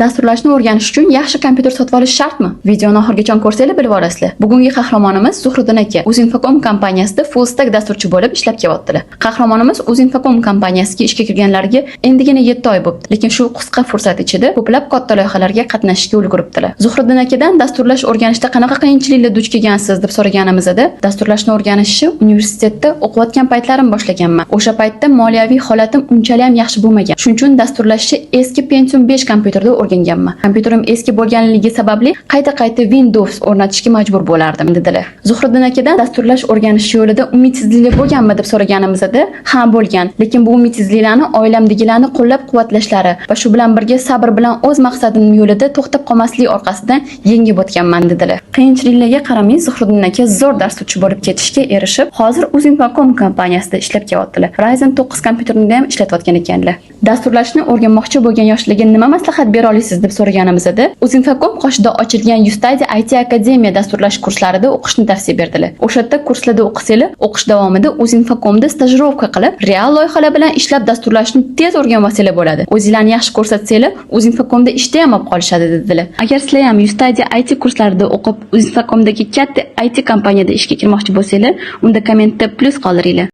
Dasturlashni o'rganish uchun yaxshi kompyuter sotib olish shartmi? Videoni oxirigacha ko'rsanglar bilib olasizlar. Bugungi qahramonimiz Zuhriddin aka Uzinfocom kompaniyasida full stack dasturchi bo'lib ishlab kelyaptilar. Qahramonimiz Uzinfocom kompaniyasiga ishga kirganlarga endigina 7 oy bo'ldi, lekin shu qisqa fursat ichida ko'plab katta loyihalarga qatnashishga ulguribdilar. Zuhriddin akadan dasturlash o'rganishda qanaqa qiyinchiliklar duch kelgansiz deb so'raganimizda, dasturlashni o'rganishni universitetda o'qiyotgan paytlarim boshlaganman. O'sha paytda moliyaviy holatim unchalik ham yaxshi bo'lmagan. Shuning uchun dasturlashni eski Pentium 5 kompyuterda o'rganganman. Kompyuterim eski bo'lganligi sababli qayta Windows o'rnatishga majbur bo'lardim dedilar. Zuhriddin akadan dasturlash o'rganish yo'lida umidsizliklar bo'lganmi deb so'raganimizda, ha bo'lgan, lekin bu umidsizliklarni oilamdagilarni qo'llab-quvvatlashlari va shu bilan birga sabr bilan o'z maqsadim yo'lida to'xtab qolmaslik orqasidan yengib o'tganman dedilar. Qiyinchiliklarga qaramay Zuhriddin aka zo'r dasturchi bo'lib ketishga erishib, hozir Uzinfocom kompaniyasida ishlab kelyaptilar. Ryzen 9 kompyuterini ham ishlatayotgan ekanlar. Dasturlashni o'rganmoqchi bo'lgan yoshlarga nima maslahat bera olasiz deb so'raganimizda, Uzinfocom qoshida ochilgan Ustadi IT Akademiya dasturlash kurslarida o'qishni tavsiya berdilar. O'sha yerda kurslarda o'qisanglar, o'qish davomida Uzinfocomda stajirovka qilib, real loyihalar bilan ishlab dasturlashni tez o'rganmasanglar bo'ladi. O'zingizlarni yaxshi ko'rsatsanglar, Uzinfocomda ishda ham olib qolishadi dedilar. Agar sizlar ham Ustadi IT kurslarida o'qib, Uzinfocomdagi katta IT kompaniyada ishga kirmoqchi bo'lsanglar, unda kommentda plus qoldiringlar.